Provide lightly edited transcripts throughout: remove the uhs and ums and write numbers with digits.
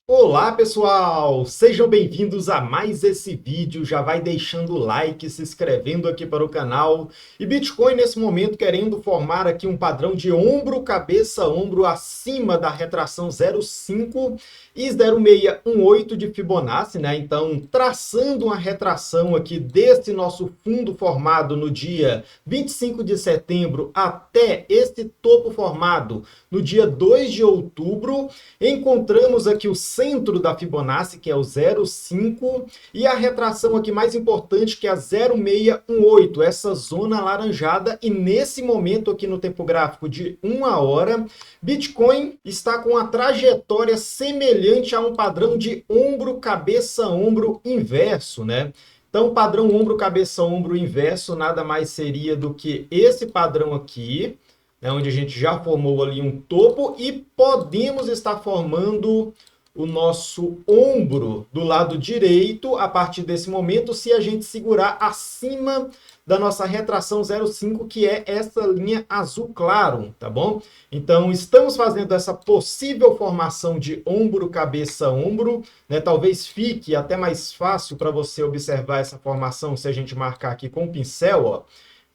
Olá pessoal, sejam bem-vindos a mais esse vídeo. Já vai deixando o like, se inscrevendo aqui para o canal. E Bitcoin nesse momento querendo formar aqui um padrão de ombro, cabeça, ombro acima da retração 0,5 e 0,618 de Fibonacci, né? Então traçando uma retração aqui desse nosso fundo formado no dia 25 de setembro até este topo formado no dia 2 de outubro, encontramos aqui o centro da Fibonacci, que é o 0,5, e a retração aqui mais importante, que é a 0,618, essa zona alaranjada. E nesse momento aqui no tempo gráfico de 1 hora, Bitcoin está com uma trajetória semelhante a um padrão de ombro, cabeça, ombro inverso, né? Então, o padrão ombro, cabeça, ombro inverso nada mais seria do que esse padrão aqui, né, onde a gente já formou ali um topo e podemos estar formando o nosso ombro do lado direito a partir desse momento, se a gente segurar acima da nossa retração 0,5, que é essa linha azul claro, tá bom? Então, estamos fazendo essa possível formação de ombro, cabeça, ombro, né? Talvez fique até mais fácil para você observar essa formação se a gente marcar aqui com o pincel, ó.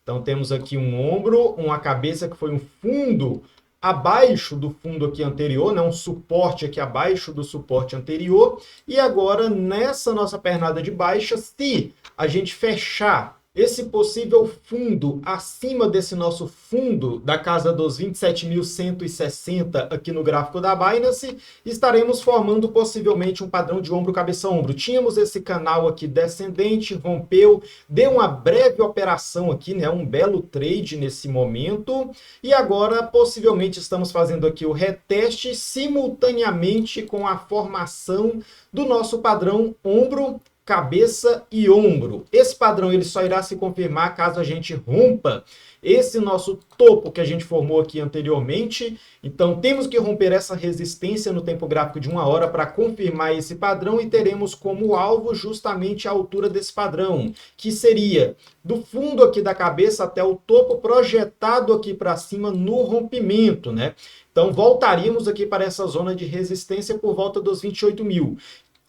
Então, temos aqui um ombro, uma cabeça que foi um fundo abaixo do fundo aqui anterior, né? Um suporte aqui abaixo do suporte anterior. E agora, nessa nossa pernada de baixa, se a gente fechar esse possível fundo acima desse nosso fundo da casa dos 27.160 aqui no gráfico da Binance, estaremos formando possivelmente um padrão de ombro, cabeça, ombro. Tínhamos esse canal aqui descendente, rompeu, deu uma breve operação aqui, né? Um belo trade nesse momento. E agora, possivelmente, estamos fazendo aqui o reteste simultaneamente com a formação do nosso padrão ombro, cabeça e ombro. Esse padrão ele só irá se confirmar caso a gente rompa esse nosso topo que a gente formou aqui anteriormente. Então, temos que romper essa resistência no tempo gráfico de 1 hora para confirmar esse padrão e teremos como alvo justamente a altura desse padrão, que seria do fundo aqui da cabeça até o topo projetado aqui para cima no rompimento, né? Então, voltaríamos aqui para essa zona de resistência por volta dos 28 mil.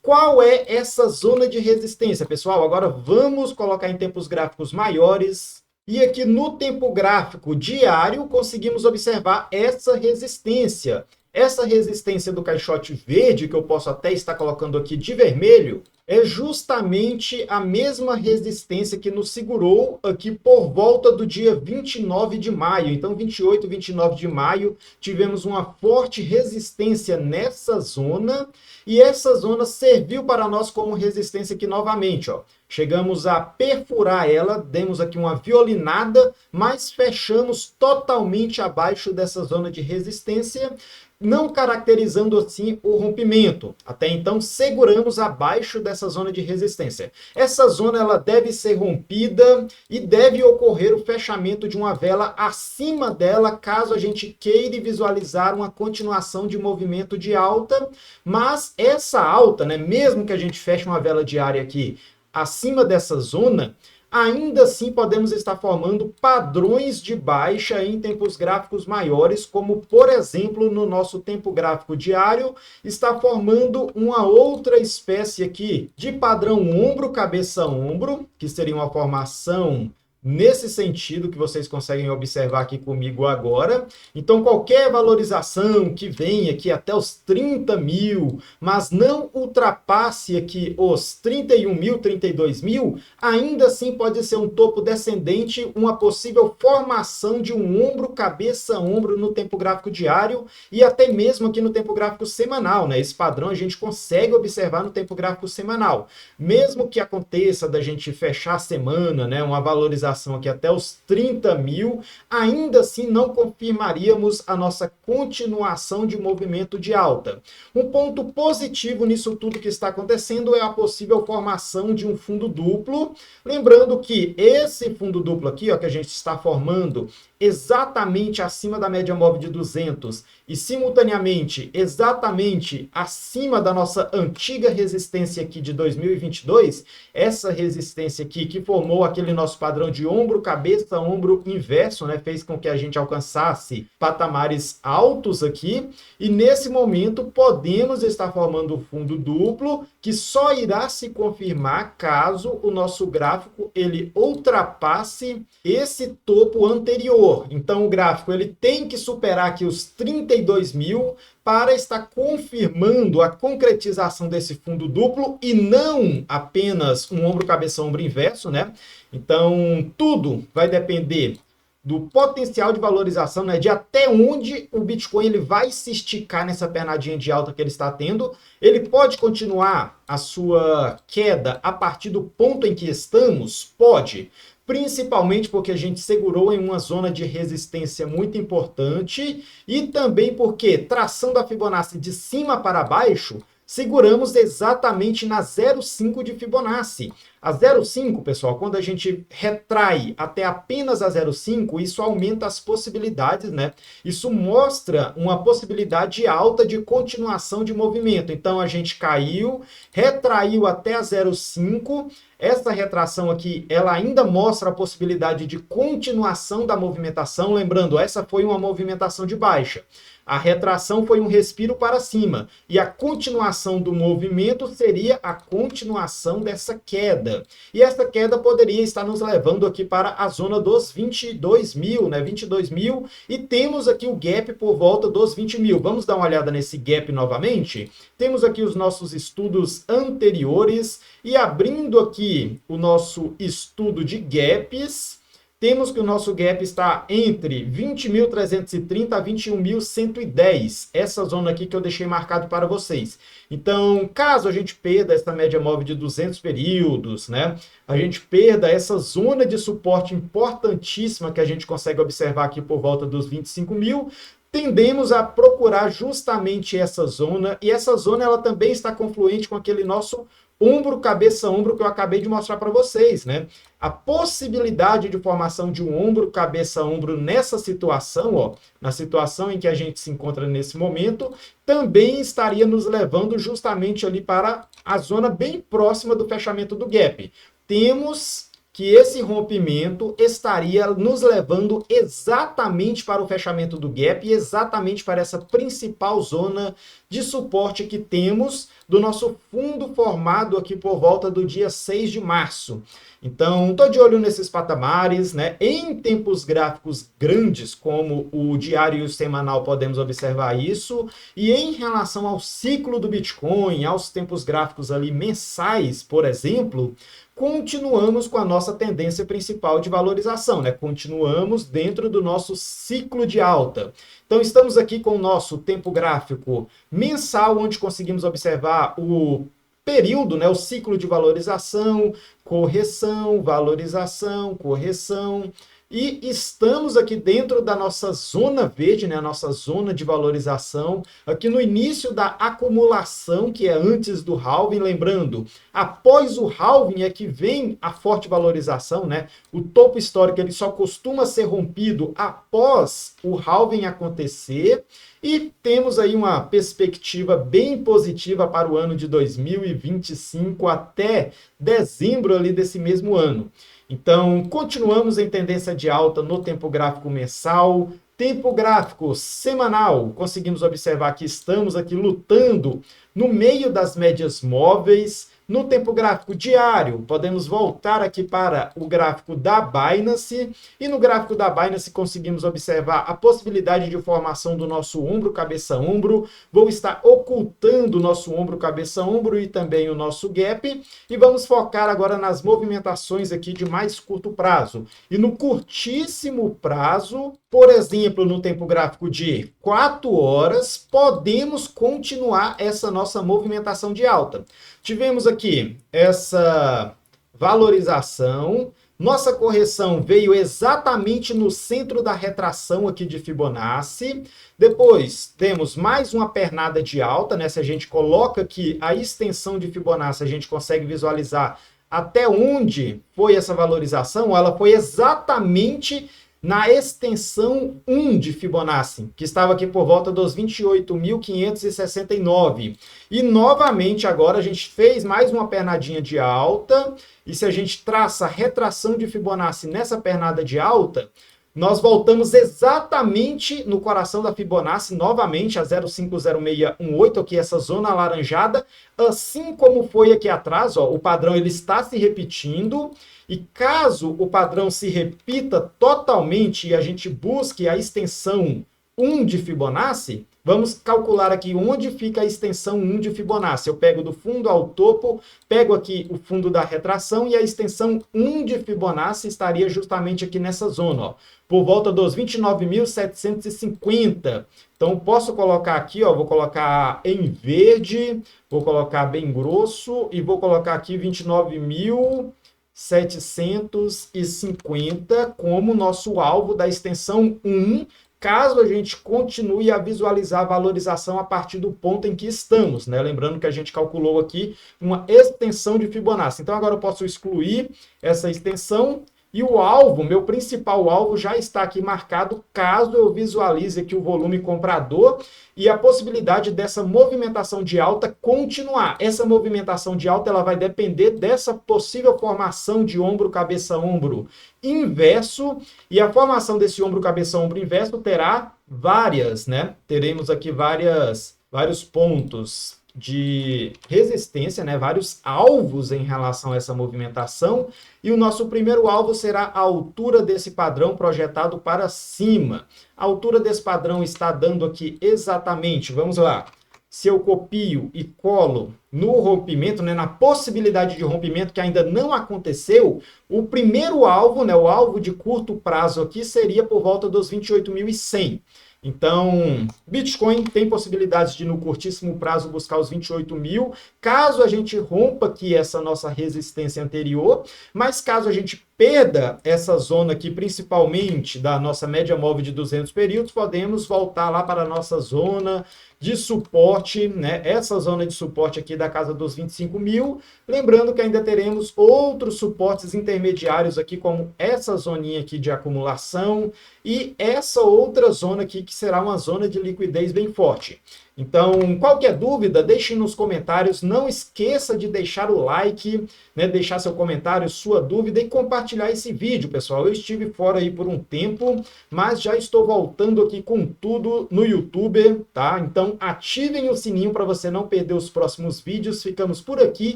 Qual é essa zona de resistência, pessoal? Agora vamos colocar em tempos gráficos maiores. E aqui no tempo gráfico diário, conseguimos observar essa resistência. Essa resistência do caixote verde, que eu posso até estar colocando aqui de vermelho, é justamente a mesma resistência que nos segurou aqui por volta do dia 29 de maio. Então, 28, 29 de maio, tivemos uma forte resistência nessa zona, e essa zona serviu para nós como resistência aqui novamente, ó. Chegamos a perfurar ela, demos aqui uma violinada, mas fechamos totalmente abaixo dessa zona de resistência, não caracterizando assim o rompimento. Até então, seguramos abaixo dessa zona de resistência. Essa zona ela deve ser rompida e deve ocorrer o fechamento de uma vela acima dela, caso a gente queira visualizar uma continuação de movimento de alta. Mas essa alta, né, mesmo que a gente feche uma vela diária aqui acima dessa zona, ainda assim podemos estar formando padrões de baixa em tempos gráficos maiores, como, por exemplo, no nosso tempo gráfico diário, está formando uma outra espécie aqui de padrão ombro, cabeça, ombro, que seria uma formação nesse sentido que vocês conseguem observar aqui comigo agora. Então, qualquer valorização que venha aqui até os 30 mil, mas não ultrapasse aqui os 31 mil, 32 mil, ainda assim pode ser um topo descendente, uma possível formação de um ombro, cabeça, ombro no tempo gráfico diário e até mesmo aqui no tempo gráfico semanal, né? Esse padrão a gente consegue observar no tempo gráfico semanal. Mesmo que aconteça da gente fechar a semana, né, uma valorização aqui até os 30 mil, ainda assim não confirmaríamos a nossa continuação de movimento de alta. Um ponto positivo nisso tudo que está acontecendo é a possível formação de um fundo duplo. Lembrando que esse fundo duplo aqui, ó, que a gente está formando exatamente acima da média móvel de 200 e simultaneamente exatamente acima da nossa antiga resistência aqui de 2022, essa resistência aqui que formou aquele nosso padrão de ombro, cabeça, ombro inverso, né, fez com que a gente alcançasse patamares altos aqui, e nesse momento podemos estar formando um fundo duplo que só irá se confirmar caso o nosso gráfico ele ultrapasse esse topo anterior. Então o gráfico ele tem que superar aqui os 32 mil para estar confirmando a concretização desse fundo duplo e não apenas um ombro, cabeça, ombro inverso, né? Então tudo vai depender do potencial de valorização, né, de até onde o Bitcoin ele vai se esticar nessa pernadinha de alta que ele está tendo. Ele pode continuar a sua queda a partir do ponto em que estamos? Pode. Principalmente porque a gente segurou em uma zona de resistência muito importante e também porque, tração da Fibonacci de cima para baixo, seguramos exatamente na 0,5 de Fibonacci. A 0,5, pessoal, quando a gente retrai até apenas a 0,5, isso aumenta as possibilidades, né? Isso mostra uma possibilidade alta de continuação de movimento. Então, a gente caiu, retraiu até a 0,5. Essa retração aqui, ela ainda mostra a possibilidade de continuação da movimentação. Lembrando, essa foi uma movimentação de baixa. A retração foi um respiro para cima. E a continuação do movimento seria a continuação dessa queda. E essa queda poderia estar nos levando aqui para a zona dos 22 mil, né? 22 mil. E temos aqui o gap por volta dos 20 mil. Vamos dar uma olhada nesse gap novamente? Temos aqui os nossos estudos anteriores. E abrindo aqui o nosso estudo de gaps, temos que o nosso gap está entre 20.330 a 21.110. Essa zona aqui que eu deixei marcado para vocês. Então, caso a gente perda essa média móvel de 200 períodos, né? A gente perda essa zona de suporte importantíssima que a gente consegue observar aqui por volta dos 25 mil, tendemos a procurar justamente essa zona. E essa zona ela também está confluente com aquele nosso ombro, cabeça, ombro que eu acabei de mostrar para vocês, né? A possibilidade de formação de um ombro, cabeça, ombro nessa situação, ó, na situação em que a gente se encontra nesse momento, também estaria nos levando justamente ali para a zona bem próxima do fechamento do gap. Temos que esse rompimento estaria nos levando exatamente para o fechamento do gap e exatamente para essa principal zona de suporte que temos do nosso fundo formado aqui por volta do dia 6 de março. Então, estou de olho nesses patamares, né? Em tempos gráficos grandes, como o diário e o semanal, podemos observar isso. E em relação ao ciclo do Bitcoin, aos tempos gráficos ali mensais, por exemplo, continuamos com a nossa tendência principal de valorização, né? Continuamos dentro do nosso ciclo de alta. Então, estamos aqui com o nosso tempo gráfico mensal, onde conseguimos observar o período, né? O ciclo de valorização, correção, valorização, correção. E estamos aqui dentro da nossa zona verde, né? A nossa zona de valorização, aqui no início da acumulação, que é antes do halving. Lembrando, após o halving é que vem a forte valorização, né? O topo histórico ele só costuma ser rompido após o halving acontecer. E temos aí uma perspectiva bem positiva para o ano de 2025 até dezembro ali desse mesmo ano. Então, continuamos em tendência de alta no tempo gráfico mensal, tempo gráfico semanal. Conseguimos observar que estamos aqui lutando no meio das médias móveis. No tempo gráfico diário, podemos voltar aqui para o gráfico da Binance. E no gráfico da Binance conseguimos observar a possibilidade de formação do nosso ombro, cabeça, ombro. Vou estar ocultando o nosso ombro, cabeça, ombro e também o nosso gap. E vamos focar agora nas movimentações aqui de mais curto prazo. E no curtíssimo prazo, por exemplo, no tempo gráfico de 4 horas, podemos continuar essa nossa movimentação de alta. Tivemos aqui essa valorização, nossa correção veio exatamente no centro da retração aqui de Fibonacci. Depois temos mais uma pernada de alta, né? Se a gente coloca aqui a extensão de Fibonacci, a gente consegue visualizar até onde foi essa valorização. Ela foi exatamente na extensão 1 de Fibonacci, que estava aqui por volta dos 28.569. E novamente agora a gente fez mais uma pernadinha de alta, e se a gente traça a retração de Fibonacci nessa pernada de alta, nós voltamos exatamente no coração da Fibonacci, novamente a 0,50618, aqui essa zona alaranjada, assim como foi aqui atrás, ó, o padrão ele está se repetindo, e caso o padrão se repita totalmente e a gente busque a extensão 1 de Fibonacci, vamos calcular aqui onde fica a extensão 1 de Fibonacci. Eu pego do fundo ao topo, pego aqui o fundo da retração e a extensão 1 de Fibonacci estaria justamente aqui nessa zona, ó, por volta dos 29.750. Então, posso colocar aqui, ó, vou colocar em verde, vou colocar bem grosso e vou colocar aqui 29.750 como nosso alvo da extensão 1, caso a gente continue a visualizar a valorização a partir do ponto em que estamos, né? Lembrando que a gente calculou aqui uma extensão de Fibonacci. Então, agora eu posso excluir essa extensão e o alvo, meu principal alvo, já está aqui marcado, caso eu visualize aqui o volume comprador e a possibilidade dessa movimentação de alta continuar. Essa movimentação de alta ela vai depender dessa possível formação de ombro, cabeça, ombro inverso, e a formação desse ombro, cabeça, ombro inverso terá várias, né? Teremos aqui vários pontos de resistência, né? Vários alvos em relação a essa movimentação, e o nosso primeiro alvo será a altura desse padrão projetado para cima. A altura desse padrão está dando aqui exatamente, vamos lá, se eu copio e colo no rompimento, né, na possibilidade de rompimento que ainda não aconteceu, o primeiro alvo, né, o alvo de curto prazo aqui seria por volta dos 28.100. Então, Bitcoin tem possibilidades de, no curtíssimo prazo, buscar os 28 mil, caso a gente rompa aqui essa nossa resistência anterior, mas caso a gente perda essa zona aqui, principalmente da nossa média móvel de 200 períodos, podemos voltar lá para a nossa zona de suporte, né? Essa zona de suporte aqui da casa dos 25 mil, lembrando que ainda teremos outros suportes intermediários aqui, como essa zoninha aqui de acumulação e essa outra zona aqui, que será uma zona de liquidez bem forte. Então, qualquer dúvida, deixe nos comentários, não esqueça de deixar o like, né, deixar seu comentário, sua dúvida e compartilhar esse vídeo, pessoal. Eu estive fora aí por um tempo, mas já estou voltando aqui com tudo no YouTube, tá? Então, ativem o sininho para você não perder os próximos vídeos. Ficamos por aqui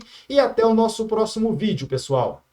e até o nosso próximo vídeo, pessoal.